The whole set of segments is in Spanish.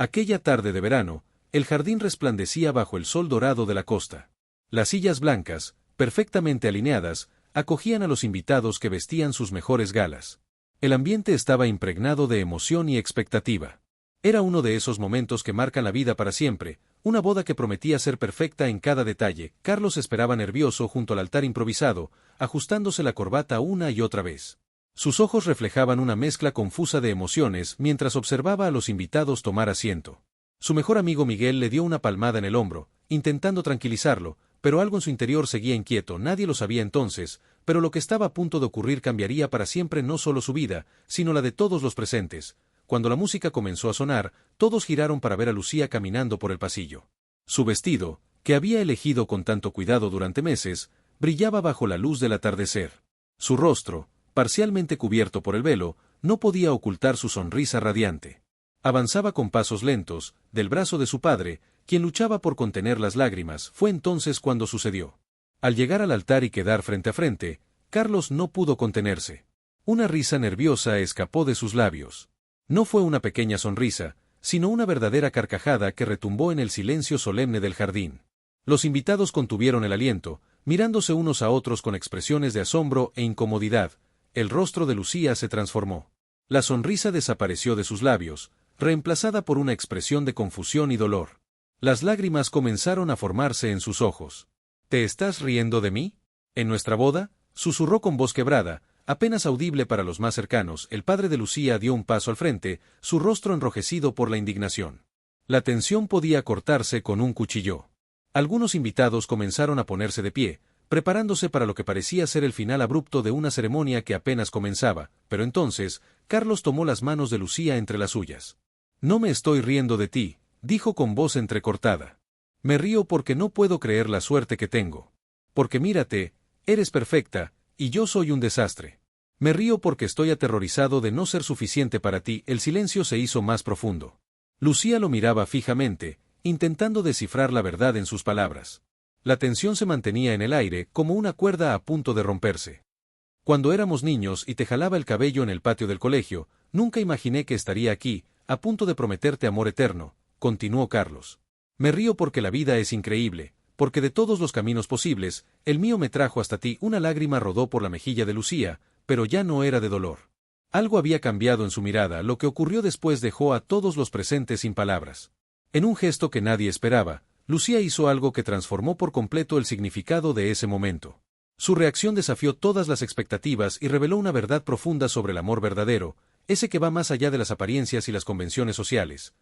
Aquella tarde de verano, el jardín resplandecía bajo el sol dorado de la costa. Las sillas blancas, perfectamente alineadas, acogían a los invitados que vestían sus mejores galas. El ambiente estaba impregnado de emoción y expectativa. Era uno de esos momentos que marcan la vida para siempre, una boda que prometía ser perfecta en cada detalle. Carlos esperaba nervioso junto al altar improvisado, ajustándose la corbata una y otra vez. Sus ojos reflejaban una mezcla confusa de emociones mientras observaba a los invitados tomar asiento. Su mejor amigo Miguel le dio una palmada en el hombro, intentando tranquilizarlo, pero algo en su interior seguía inquieto. Nadie lo sabía entonces, pero lo que estaba a punto de ocurrir cambiaría para siempre no solo su vida, sino la de todos los presentes. Cuando la música comenzó a sonar, todos giraron para ver a Lucía caminando por el pasillo. Su vestido, que había elegido con tanto cuidado durante meses, brillaba bajo la luz del atardecer. Su rostro, parcialmente cubierto por el velo, no podía ocultar su sonrisa radiante. Avanzaba con pasos lentos, del brazo de su padre, quien luchaba por contener las lágrimas. Fue entonces cuando sucedió. Al llegar al altar y quedar frente a frente, Carlos no pudo contenerse. Una risa nerviosa escapó de sus labios. No fue una pequeña sonrisa, sino una verdadera carcajada que retumbó en el silencio solemne del jardín. Los invitados contuvieron el aliento, mirándose unos a otros con expresiones de asombro e incomodidad. El rostro de Lucía se transformó. La sonrisa desapareció de sus labios, reemplazada por una expresión de confusión y dolor. Las lágrimas comenzaron a formarse en sus ojos. ¿Te estás riendo de mí? ¿En nuestra boda? Susurró con voz quebrada, apenas audible para los más cercanos. El padre de Lucía dio un paso al frente, su rostro enrojecido por la indignación. La tensión podía cortarse con un cuchillo. Algunos invitados comenzaron a ponerse de pie, preparándose para lo que parecía ser el final abrupto de una ceremonia que apenas comenzaba, pero entonces, Carlos tomó las manos de Lucía entre las suyas. «No me estoy riendo de ti», dijo con voz entrecortada. «Me río porque no puedo creer la suerte que tengo. Porque mírate, eres perfecta, y yo soy un desastre. Me río porque estoy aterrorizado de no ser suficiente para ti». El silencio se hizo más profundo. Lucía lo miraba fijamente, intentando descifrar la verdad en sus palabras. La tensión se mantenía en el aire como una cuerda a punto de romperse. «Cuando éramos niños y te jalaba el cabello en el patio del colegio, nunca imaginé que estaría aquí, a punto de prometerte amor eterno», continuó Carlos. «Me río porque la vida es increíble, porque de todos los caminos posibles, el mío me trajo hasta ti». Una lágrima rodó por la mejilla de Lucía, pero ya no era de dolor. Algo había cambiado en su mirada. Lo que ocurrió después dejó a todos los presentes sin palabras. En un gesto que nadie esperaba, Lucía hizo algo que transformó por completo el significado de ese momento. Su reacción desafió todas las expectativas y reveló una verdad profunda sobre el amor verdadero, ese que va más allá de las apariencias y las convenciones sociales.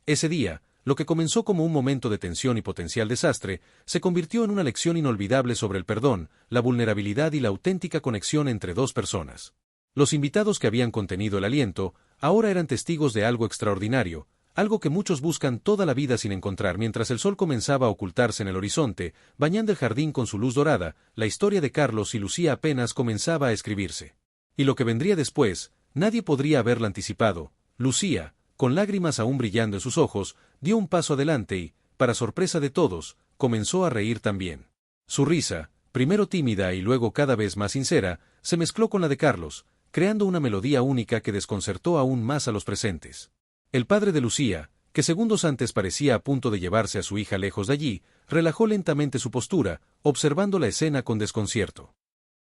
Ese día, lo que comenzó como un momento de tensión y potencial desastre, se convirtió en una lección inolvidable sobre el perdón, la vulnerabilidad y la auténtica conexión entre dos personas. Los invitados que habían contenido el aliento, ahora eran testigos de algo extraordinario, algo que muchos buscan toda la vida sin encontrar. Mientras el sol comenzaba a ocultarse en el horizonte, bañando el jardín con su luz dorada, la historia de Carlos y Lucía apenas comenzaba a escribirse. Y lo que vendría después, nadie podría haberla anticipado. Lucía, con lágrimas aún brillando en sus ojos, dio un paso adelante y, para sorpresa de todos, comenzó a reír también. Su risa, primero tímida y luego cada vez más sincera, se mezcló con la de Carlos, creando una melodía única que desconcertó aún más a los presentes. El padre de Lucía, que segundos antes parecía a punto de llevarse a su hija lejos de allí, relajó lentamente su postura, observando la escena con desconcierto.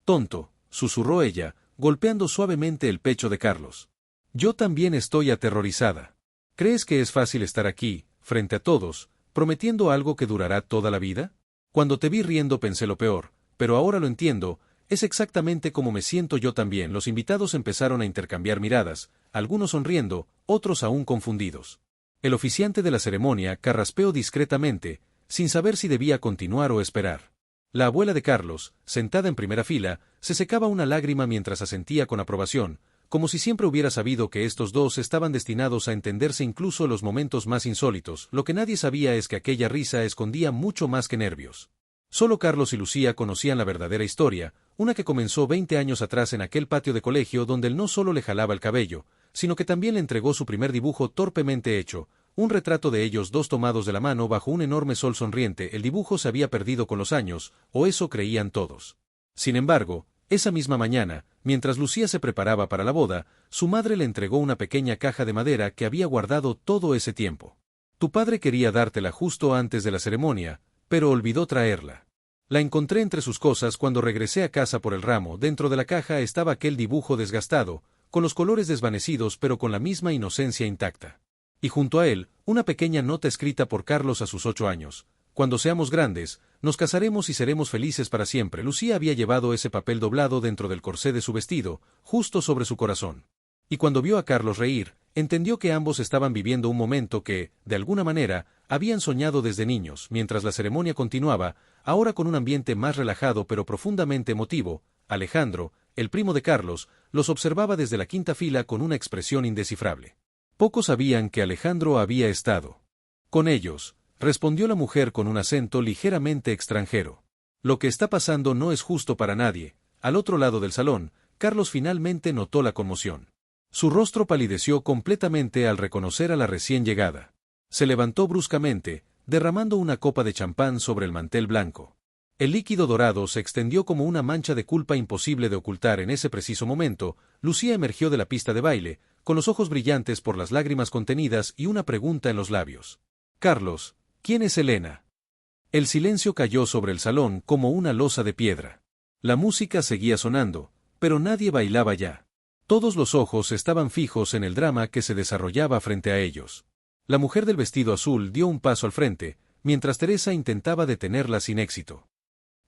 «Tonto», susurró ella, golpeando suavemente el pecho de Carlos. «Yo también estoy aterrorizada. ¿Crees que es fácil estar aquí, frente a todos, prometiendo algo que durará toda la vida? Cuando te vi riendo pensé lo peor, pero ahora lo entiendo, es exactamente como me siento yo también». Los invitados empezaron a intercambiar miradas, algunos sonriendo, otros aún confundidos. El oficiante de la ceremonia carraspeó discretamente, sin saber si debía continuar o esperar. La abuela de Carlos, sentada en primera fila, se secaba una lágrima mientras asentía con aprobación, como si siempre hubiera sabido que estos dos estaban destinados a entenderse incluso en los momentos más insólitos. Lo que nadie sabía es que aquella risa escondía mucho más que nervios. Solo Carlos y Lucía conocían la verdadera historia, una que comenzó 20 años atrás en aquel patio de colegio donde él no solo le jalaba el cabello, sino que también le entregó su primer dibujo torpemente hecho, un retrato de ellos dos tomados de la mano bajo un enorme sol sonriente. El dibujo se había perdido con los años, o eso creían todos. Sin embargo, esa misma mañana, mientras Lucía se preparaba para la boda, su madre le entregó una pequeña caja de madera que había guardado todo ese tiempo. Tu padre quería dártela justo antes de la ceremonia, pero olvidó traerla. La encontré entre sus cosas cuando regresé a casa por el ramo. Dentro de la caja estaba aquel dibujo desgastado, con los colores desvanecidos pero con la misma inocencia intacta. Y junto a él, una pequeña nota escrita por Carlos a sus 8 años. Cuando seamos grandes, nos casaremos y seremos felices para siempre. Lucía había llevado ese papel doblado dentro del corsé de su vestido, justo sobre su corazón. Y cuando vio a Carlos reír, entendió que ambos estaban viviendo un momento que, de alguna manera, habían soñado desde niños. Mientras la ceremonia continuaba, ahora con un ambiente más relajado pero profundamente emotivo, Alejandro, el primo de Carlos, los observaba desde la quinta fila con una expresión indescifrable. Pocos sabían que Alejandro había estado con ellos, respondió la mujer con un acento ligeramente extranjero. Lo que está pasando no es justo para nadie. Al otro lado del salón, Carlos finalmente notó la conmoción. Su rostro palideció completamente al reconocer a la recién llegada. Se levantó bruscamente, derramando una copa de champán sobre el mantel blanco. El líquido dorado se extendió como una mancha de culpa imposible de ocultar. En ese preciso momento, Lucía emergió de la pista de baile, con los ojos brillantes por las lágrimas contenidas y una pregunta en los labios. Carlos, ¿quién es Elena? El silencio cayó sobre el salón como una losa de piedra. La música seguía sonando, pero nadie bailaba ya. Todos los ojos estaban fijos en el drama que se desarrollaba frente a ellos. La mujer del vestido azul dio un paso al frente, mientras Teresa intentaba detenerla sin éxito.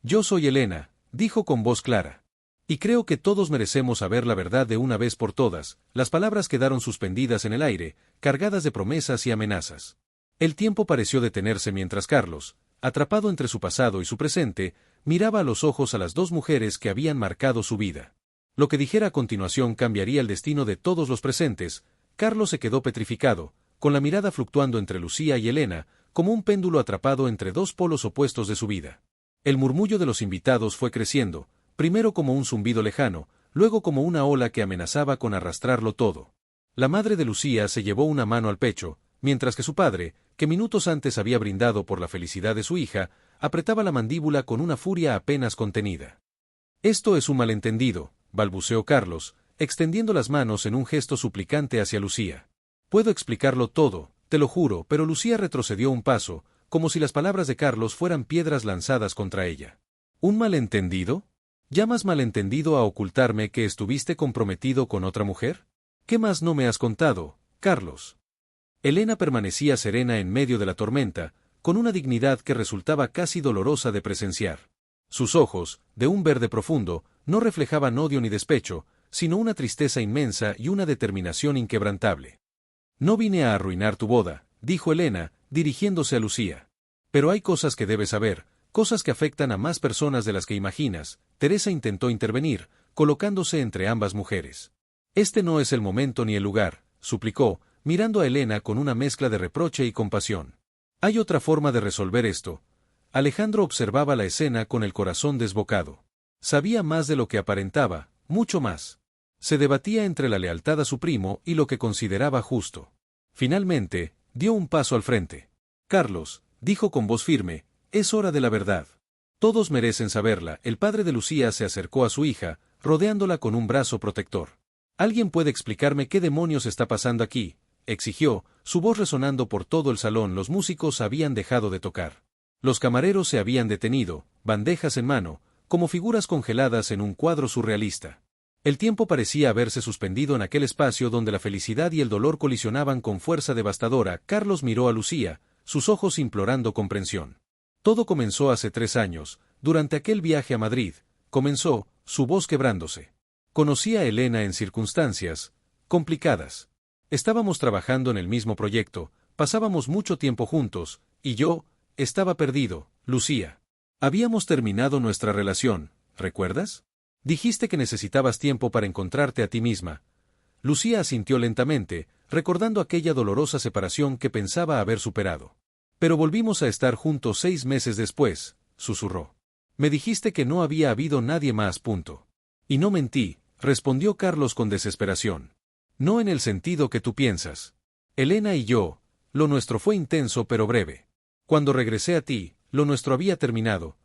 Yo soy Elena, dijo con voz clara. Y creo que todos merecemos saber la verdad de una vez por todas. Las palabras quedaron suspendidas en el aire, cargadas de promesas y amenazas. El tiempo pareció detenerse mientras Carlos, atrapado entre su pasado y su presente, miraba a los ojos a las dos mujeres que habían marcado su vida. Lo que dijera a continuación cambiaría el destino de todos los presentes. Carlos se quedó petrificado, con la mirada fluctuando entre Lucía y Elena, como un péndulo atrapado entre dos polos opuestos de su vida. El murmullo de los invitados fue creciendo, primero como un zumbido lejano, luego como una ola que amenazaba con arrastrarlo todo. La madre de Lucía se llevó una mano al pecho, mientras que su padre, que minutos antes había brindado por la felicidad de su hija, apretaba la mandíbula con una furia apenas contenida. Esto es un malentendido, balbuceó Carlos, extendiendo las manos en un gesto suplicante hacia Lucía. Puedo explicarlo todo, te lo juro, pero Lucía retrocedió un paso, como si las palabras de Carlos fueran piedras lanzadas contra ella. ¿Un malentendido? ¿Llamas malentendido a ocultarme que estuviste comprometido con otra mujer? ¿Qué más no me has contado, Carlos? Elena permanecía serena en medio de la tormenta, con una dignidad que resultaba casi dolorosa de presenciar. Sus ojos, de un verde profundo, no reflejaban odio ni despecho, sino una tristeza inmensa y una determinación inquebrantable. No vine a arruinar tu boda, dijo Elena, dirigiéndose a Lucía. Pero hay cosas que debes saber, cosas que afectan a más personas de las que imaginas. Teresa intentó intervenir, colocándose entre ambas mujeres. Este no es el momento ni el lugar, suplicó, mirando a Elena con una mezcla de reproche y compasión. Hay otra forma de resolver esto. Alejandro observaba la escena con el corazón desbocado. Sabía más de lo que aparentaba, mucho más. Se debatía entre la lealtad a su primo y lo que consideraba justo. Finalmente, dio un paso al frente. Carlos, dijo con voz firme, es hora de la verdad. Todos merecen saberla. El padre de Lucía se acercó a su hija, rodeándola con un brazo protector. ¿Alguien puede explicarme qué demonios está pasando aquí?, exigió, su voz resonando por todo el salón. Los músicos habían dejado de tocar. Los camareros se habían detenido, bandejas en mano, como figuras congeladas en un cuadro surrealista. El tiempo parecía haberse suspendido en aquel espacio donde la felicidad y el dolor colisionaban con fuerza devastadora. Carlos miró a Lucía, sus ojos implorando comprensión. Todo comenzó hace 3 años, durante aquel viaje a Madrid, comenzó, su voz quebrándose. Conocí a Elena en circunstancias complicadas. Estábamos trabajando en el mismo proyecto, pasábamos mucho tiempo juntos, y yo estaba perdido, Lucía. Habíamos terminado nuestra relación, ¿recuerdas? Dijiste que necesitabas tiempo para encontrarte a ti misma. Lucía asintió lentamente, recordando aquella dolorosa separación que pensaba haber superado. Pero volvimos a estar juntos 6 meses después, susurró. Me dijiste que no había habido nadie más, punto. Y no mentí, respondió Carlos con desesperación. No en el sentido que tú piensas. Elena y yo, lo nuestro fue intenso pero breve. Cuando regresé a ti, lo nuestro había terminado.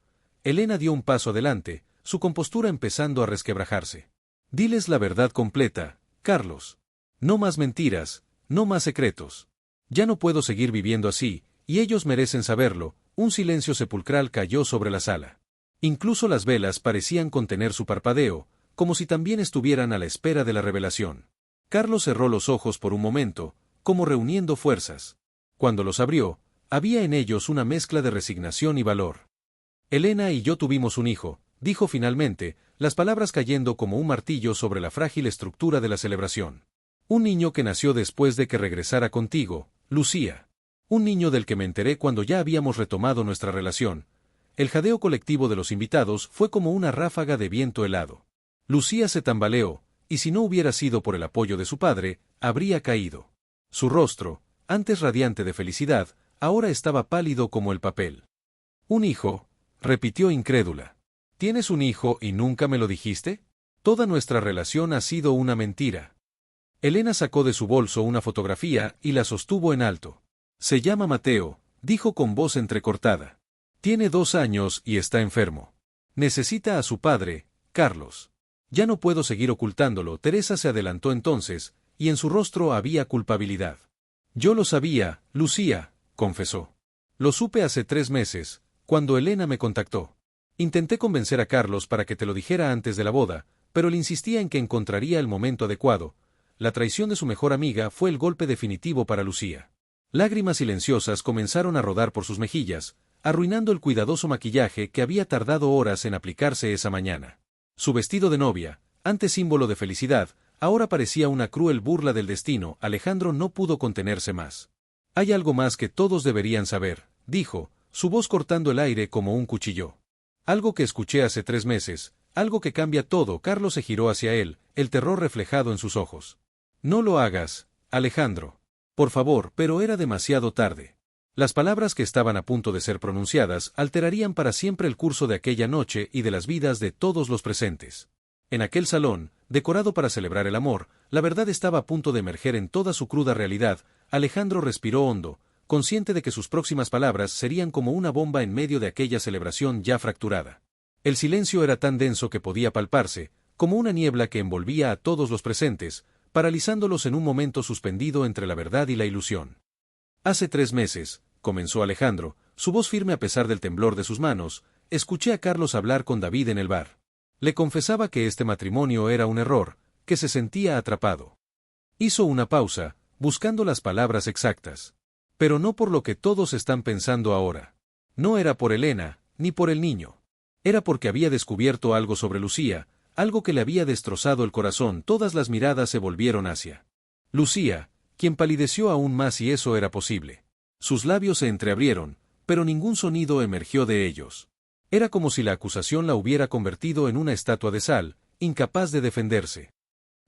Elena dio un paso adelante, su compostura empezando a resquebrajarse. Diles la verdad completa, Carlos. No más mentiras, no más secretos. Ya no puedo seguir viviendo así, y ellos merecen saberlo. Un silencio sepulcral cayó sobre la sala. Incluso las velas parecían contener su parpadeo, como si también estuvieran a la espera de la revelación. Carlos cerró los ojos por un momento, como reuniendo fuerzas. Cuando los abrió, había en ellos una mezcla de resignación y valor. Elena y yo tuvimos un hijo, dijo finalmente, las palabras cayendo como un martillo sobre la frágil estructura de la celebración. Un niño que nació después de que regresara contigo, Lucía. Un niño del que me enteré cuando ya habíamos retomado nuestra relación. El jadeo colectivo de los invitados fue como una ráfaga de viento helado. Lucía se tambaleó, y si no hubiera sido por el apoyo de su padre, habría caído. Su rostro, antes radiante de felicidad, ahora estaba pálido como el papel. «¿Un hijo?», repitió incrédula. «¿Tienes un hijo y nunca me lo dijiste? Toda nuestra relación ha sido una mentira». Elena sacó de su bolso una fotografía y la sostuvo en alto. «Se llama Mateo», dijo con voz entrecortada. «Tiene 2 años y está enfermo. Necesita a su padre, Carlos. Ya no puedo seguir ocultándolo». Teresa se adelantó entonces, y en su rostro había culpabilidad. «Yo lo sabía, Lucía», confesó. «Lo supe hace 3 meses, cuando Elena me contactó. Intenté convencer a Carlos para que te lo dijera antes de la boda, pero él insistía en que encontraría el momento adecuado. La traición de su mejor amiga fue el golpe definitivo para Lucía». Lágrimas silenciosas comenzaron a rodar por sus mejillas, arruinando el cuidadoso maquillaje que había tardado horas en aplicarse esa mañana. Su vestido de novia, antes símbolo de felicidad, ahora parecía una cruel burla del destino. Alejandro no pudo contenerse más. «Hay algo más que todos deberían saber», dijo, su voz cortando el aire como un cuchillo. «Algo que escuché hace 3 meses, algo que cambia todo». Carlos se giró hacia él, el terror reflejado en sus ojos. «No lo hagas, Alejandro. Por favor», pero era demasiado tarde. Las palabras que estaban a punto de ser pronunciadas alterarían para siempre el curso de aquella noche y de las vidas de todos los presentes. En aquel salón, decorado para celebrar el amor, la verdad estaba a punto de emerger en toda su cruda realidad. Alejandro respiró hondo, consciente de que sus próximas palabras serían como una bomba en medio de aquella celebración ya fracturada. El silencio era tan denso que podía palparse, como una niebla que envolvía a todos los presentes, paralizándolos en un momento suspendido entre la verdad y la ilusión. «Hace 3 meses», comenzó Alejandro, su voz firme a pesar del temblor de sus manos, «escuché a Carlos hablar con David en el bar. Le confesaba que este matrimonio era un error, que se sentía atrapado». Hizo una pausa, buscando las palabras exactas. «Pero no por lo que todos están pensando ahora. No era por Elena, ni por el niño. Era porque había descubierto algo sobre Lucía, algo que le había destrozado el corazón». Todas las miradas se volvieron hacia Lucía, quien palideció aún más si eso era posible. Sus labios se entreabrieron, pero ningún sonido emergió de ellos. Era como si la acusación la hubiera convertido en una estatua de sal, incapaz de defenderse.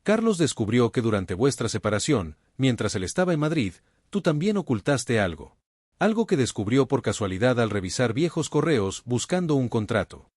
«Carlos descubrió que durante vuestra separación, mientras él estaba en Madrid, tú también ocultaste algo. Algo que descubrió por casualidad al revisar viejos correos buscando un contrato».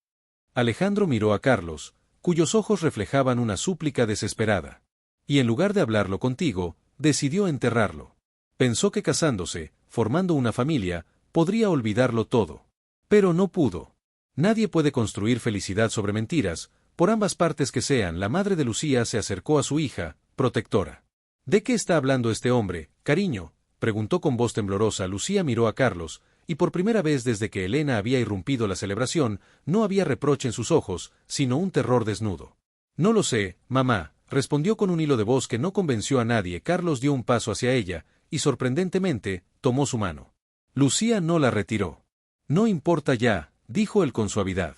Alejandro miró a Carlos, cuyos ojos reflejaban una súplica desesperada. «Y en lugar de hablarlo contigo, decidió enterrarlo. Pensó que casándose, formando una familia, podría olvidarlo todo. Pero no pudo. Nadie puede construir felicidad sobre mentiras, por ambas partes que sean». La madre de Lucía se acercó a su hija, protectora. «¿De qué está hablando este hombre, cariño?», preguntó con voz temblorosa. Lucía miró a Carlos, y por primera vez desde que Elena había irrumpido la celebración, no había reproche en sus ojos, sino un terror desnudo. «No lo sé, mamá», respondió con un hilo de voz que no convenció a nadie. Carlos dio un paso hacia ella, y sorprendentemente, tomó su mano. Lucía no la retiró. «No importa ya», dijo él con suavidad.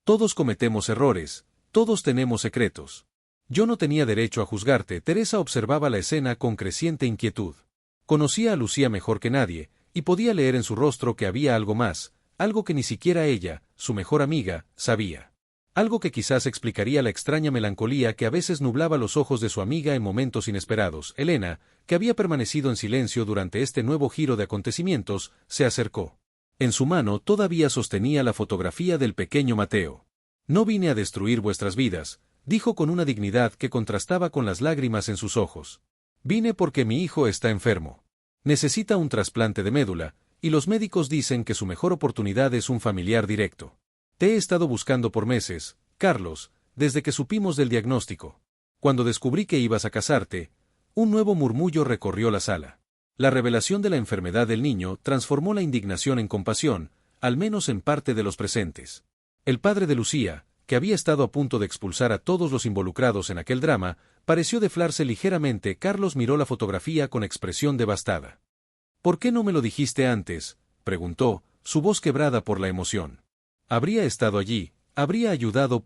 «Todos cometemos errores, todos tenemos secretos. Yo no tenía derecho a juzgarte». Teresa observaba la escena con creciente inquietud. Conocía a Lucía mejor que nadie, y podía leer en su rostro que había algo más, algo que ni siquiera ella, su mejor amiga, sabía. Algo que quizás explicaría la extraña melancolía que a veces nublaba los ojos de su amiga en momentos inesperados. Elena, que había permanecido en silencio durante este nuevo giro de acontecimientos, se acercó. En su mano todavía sostenía la fotografía del pequeño Mateo. «No vine a destruir vuestras vidas», dijo con una dignidad que contrastaba con las lágrimas en sus ojos. «Vine porque mi hijo está enfermo. Necesita un trasplante de médula, y los médicos dicen que su mejor oportunidad es un familiar directo. Te he estado buscando por meses, Carlos, desde que supimos del diagnóstico. Cuando descubrí que ibas a casarte». Un nuevo murmullo recorrió la sala. La revelación de la enfermedad del niño transformó la indignación en compasión, al menos en parte de los presentes. El padre de Lucía, que había estado a punto de expulsar a todos los involucrados en aquel drama, pareció deflarse ligeramente. Carlos miró la fotografía con expresión devastada. «¿Por qué no me lo dijiste antes?», preguntó, su voz quebrada por la emoción. «Habría estado allí, habría ayudado.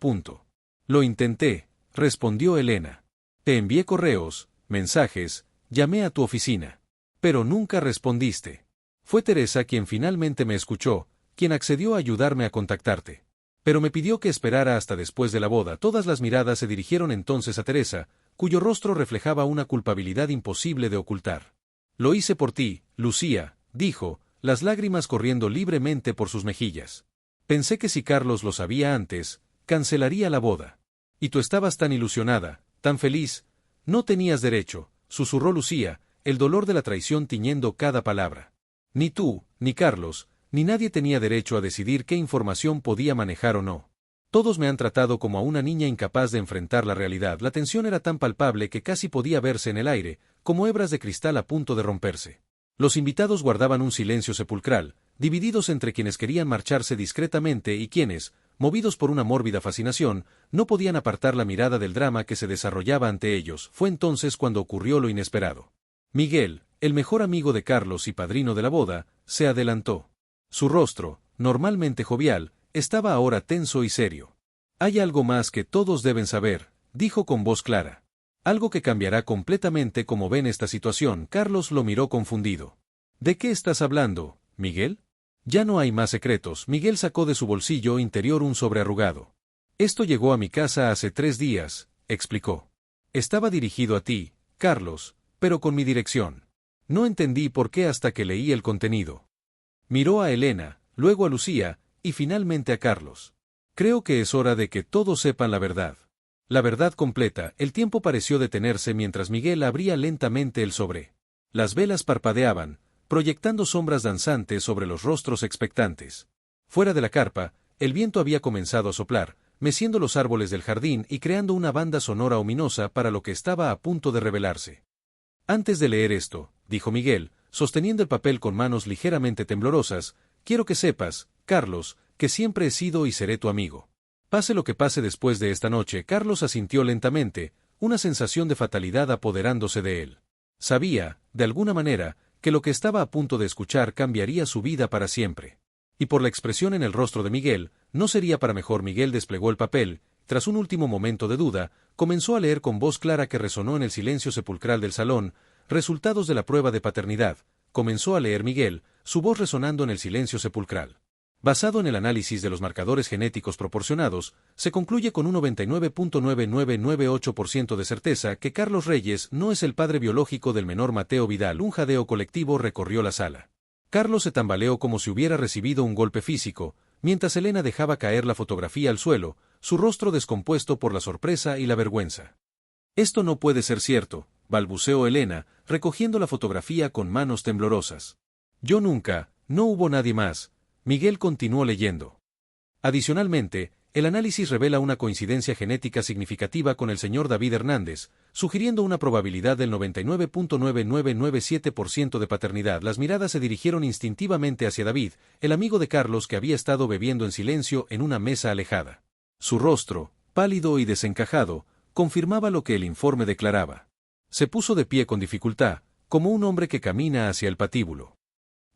Lo intenté», respondió Elena. «Te envié correos, mensajes, llamé a tu oficina. Pero nunca respondiste. Fue Teresa quien finalmente me escuchó, quien accedió a ayudarme a contactarte. Pero me pidió que esperara hasta después de la boda». Todas las miradas se dirigieron entonces a Teresa, cuyo rostro reflejaba una culpabilidad imposible de ocultar. «Lo hice por ti, Lucía», dijo, las lágrimas corriendo libremente por sus mejillas. «Pensé que si Carlos lo sabía antes, cancelaría la boda. Y tú estabas tan ilusionada, tan feliz». «No tenías derecho», susurró Lucía, el dolor de la traición tiñendo cada palabra. «Ni tú, ni Carlos, ni nadie tenía derecho a decidir qué información podía manejar o no. Todos me han tratado como a una niña incapaz de enfrentar la realidad». La tensión era tan palpable que casi podía verse en el aire, como hebras de cristal a punto de romperse. Los invitados guardaban un silencio sepulcral, divididos entre quienes querían marcharse discretamente y quienes, movidos por una mórbida fascinación, no podían apartar la mirada del drama que se desarrollaba ante ellos. Fue entonces cuando ocurrió lo inesperado. Miguel, el mejor amigo de Carlos y padrino de la boda, se adelantó. Su rostro, normalmente jovial, estaba ahora tenso y serio. «Hay algo más que todos deben saber», dijo con voz clara. «Algo que cambiará completamente cómo ven esta situación». Carlos lo miró confundido. «¿De qué estás hablando, Miguel?». «Ya no hay más secretos». Miguel sacó de su bolsillo interior un sobre arrugado. «Esto llegó a mi casa hace 3 días», explicó. «Estaba dirigido a ti, Carlos, pero con mi dirección. No entendí por qué hasta que leí el contenido». Miró a Elena, luego a Lucía, y finalmente a Carlos. «Creo que es hora de que todos sepan la verdad. La verdad completa». El tiempo pareció detenerse mientras Miguel abría lentamente el sobre. Las velas parpadeaban, proyectando sombras danzantes sobre los rostros expectantes. Fuera de la carpa, el viento había comenzado a soplar, meciendo los árboles del jardín y creando una banda sonora ominosa para lo que estaba a punto de revelarse. «Antes de leer esto», dijo Miguel, sosteniendo el papel con manos ligeramente temblorosas, «quiero que sepas, Carlos, que siempre he sido y seré tu amigo. Pase lo que pase después de esta noche». Carlos asintió lentamente, una sensación de fatalidad apoderándose de él. Sabía, de alguna manera, que lo que estaba a punto de escuchar cambiaría su vida para siempre. Y por la expresión en el rostro de Miguel, no sería para mejor. Miguel desplegó el papel, tras un último momento de duda, comenzó a leer con voz clara que resonó en el silencio sepulcral del salón: «Resultados de la prueba de paternidad», comenzó a leer Miguel, su voz resonando en el silencio sepulcral. «Basado en el análisis de los marcadores genéticos proporcionados, se concluye con un 99.99998% de certeza que Carlos Reyes no es el padre biológico del menor Mateo Vidal». Un jadeo colectivo recorrió la sala. Carlos se tambaleó como si hubiera recibido un golpe físico, mientras Elena dejaba caer la fotografía al suelo, su rostro descompuesto por la sorpresa y la vergüenza. «Esto no puede ser cierto», balbuceó Elena, recogiendo la fotografía con manos temblorosas. «Yo nunca, no hubo nadie más». Miguel continuó leyendo. «Adicionalmente, el análisis revela una coincidencia genética significativa con el señor David Hernández, sugiriendo una probabilidad del 99.9997% de paternidad». Las miradas se dirigieron instintivamente hacia David, el amigo de Carlos que había estado bebiendo en silencio en una mesa alejada. Su rostro, pálido y desencajado, confirmaba lo que el informe declaraba. Se puso de pie con dificultad, como un hombre que camina hacia el patíbulo.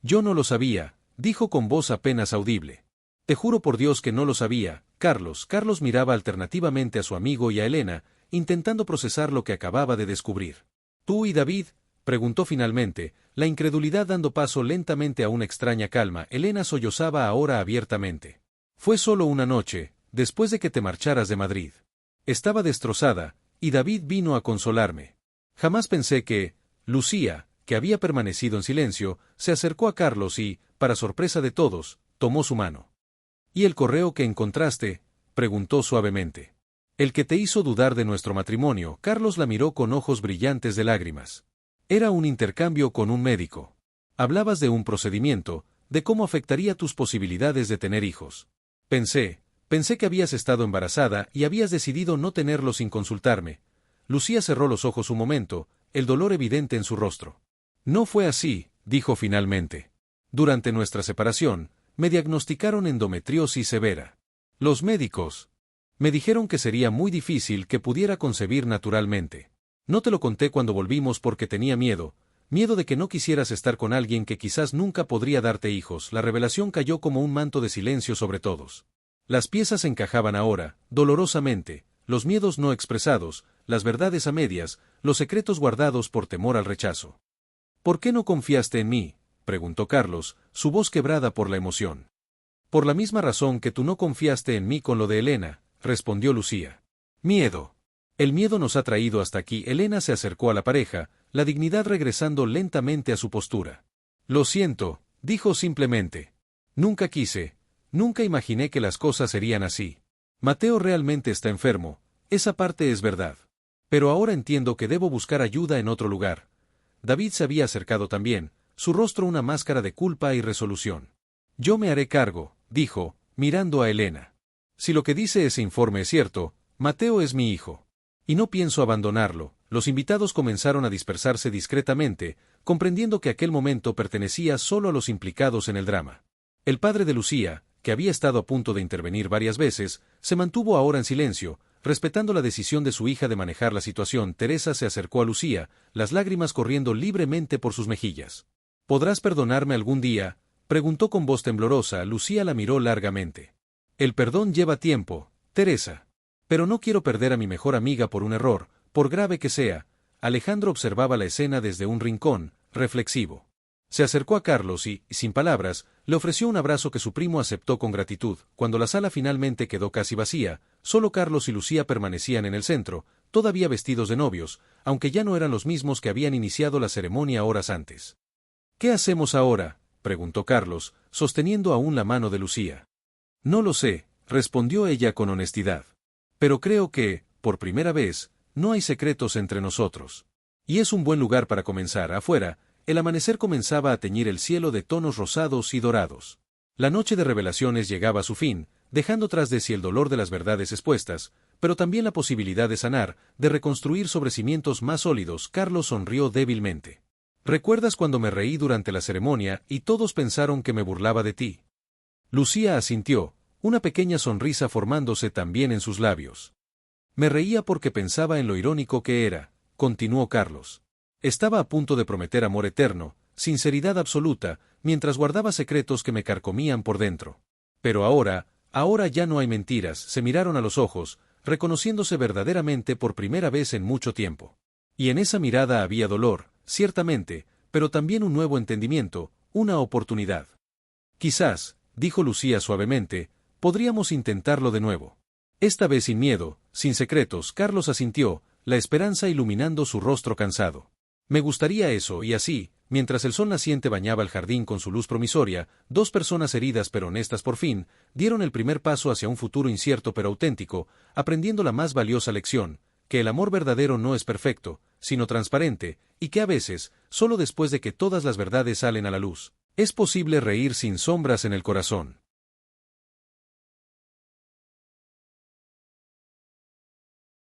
«Yo no lo sabía», dijo con voz apenas audible. «Te juro por Dios que no lo sabía, Carlos». Carlos miraba alternativamente a su amigo y a Elena, intentando procesar lo que acababa de descubrir. «¿Tú y David?», preguntó finalmente, la incredulidad dando paso lentamente a una extraña calma. Elena sollozaba ahora abiertamente. «Fue solo una noche, después de que te marcharas de Madrid. Estaba destrozada, y David vino a consolarme. Jamás pensé que Lucía, que había permanecido en silencio, se acercó a Carlos y, para sorpresa de todos, tomó su mano. «¿Y el correo que encontraste?», preguntó suavemente. «El que te hizo dudar de nuestro matrimonio». Carlos la miró con ojos brillantes de lágrimas. «Era un intercambio con un médico. Hablabas de un procedimiento, de cómo afectaría tus posibilidades de tener hijos. Pensé que habías estado embarazada y habías decidido no tenerlo sin consultarme». Lucía cerró los ojos un momento, el dolor evidente en su rostro. No fue así, dijo finalmente. Durante nuestra separación, me diagnosticaron endometriosis severa. Los médicos me dijeron que sería muy difícil que pudiera concebir naturalmente. No te lo conté cuando volvimos porque tenía miedo de que no quisieras estar con alguien que quizás nunca podría darte hijos. La revelación cayó como un manto de silencio sobre todos. Las piezas encajaban ahora, dolorosamente, los miedos no expresados, las verdades a medias, los secretos guardados por temor al rechazo. ¿Por qué no confiaste en mí?, preguntó Carlos, su voz quebrada por la emoción. Por la misma razón que tú no confiaste en mí con lo de Elena, respondió Lucía. Miedo. El miedo nos ha traído hasta aquí. Elena se acercó a la pareja, la dignidad regresando lentamente a su postura. Lo siento, dijo simplemente. Nunca quise, nunca imaginé que las cosas serían así. Mateo realmente está enfermo, esa parte es verdad. Pero ahora entiendo que debo buscar ayuda en otro lugar. David se había acercado también, su rostro una máscara de culpa y resolución. Yo me haré cargo, dijo, mirando a Elena. Si lo que dice ese informe es cierto, Mateo es mi hijo. Y no pienso abandonarlo. Los invitados comenzaron a dispersarse discretamente, comprendiendo que aquel momento pertenecía solo a los implicados en el drama. El padre de Lucía, que había estado a punto de intervenir varias veces, se mantuvo ahora en silencio, respetando la decisión de su hija de manejar la situación. Teresa se acercó a Lucía, las lágrimas corriendo libremente por sus mejillas. ¿Podrás perdonarme algún día?, preguntó con voz temblorosa. Lucía la miró largamente. El perdón lleva tiempo, Teresa. Pero no quiero perder a mi mejor amiga por un error, por grave que sea. Alejandro observaba la escena desde un rincón, reflexivo. Se acercó a Carlos y, sin palabras, le ofreció un abrazo que su primo aceptó con gratitud. Cuando la sala finalmente quedó casi vacía, solo Carlos y Lucía permanecían en el centro, todavía vestidos de novios, aunque ya no eran los mismos que habían iniciado la ceremonia horas antes. ¿Qué hacemos ahora?, preguntó Carlos, sosteniendo aún la mano de Lucía. No lo sé, respondió ella con honestidad. Pero creo que, por primera vez, no hay secretos entre nosotros. Y es un buen lugar para comenzar. Afuera, el amanecer comenzaba a teñir el cielo de tonos rosados y dorados. La noche de revelaciones llegaba a su fin, dejando tras de sí el dolor de las verdades expuestas, pero también la posibilidad de sanar, de reconstruir sobre cimientos más sólidos. Carlos sonrió débilmente. ¿Recuerdas cuando me reí durante la ceremonia y todos pensaron que me burlaba de ti? Lucía asintió, una pequeña sonrisa formándose también en sus labios. Me reía porque pensaba en lo irónico que era, continuó Carlos. Estaba a punto de prometer amor eterno, sinceridad absoluta, mientras guardaba secretos que me carcomían por dentro. Pero ahora ya no hay mentiras. Se miraron a los ojos, reconociéndose verdaderamente por primera vez en mucho tiempo. Y en esa mirada había dolor, ciertamente, pero también un nuevo entendimiento, una oportunidad. Quizás, dijo Lucía suavemente, podríamos intentarlo de nuevo. Esta vez sin miedo, sin secretos. Carlos asintió, la esperanza iluminando su rostro cansado. Me gustaría eso. Y así, mientras el sol naciente bañaba el jardín con su luz promisoria, dos personas heridas pero honestas por fin, dieron el primer paso hacia un futuro incierto pero auténtico, aprendiendo la más valiosa lección, que el amor verdadero no es perfecto, sino transparente, y que a veces, solo después de que todas las verdades salen a la luz, es posible reír sin sombras en el corazón.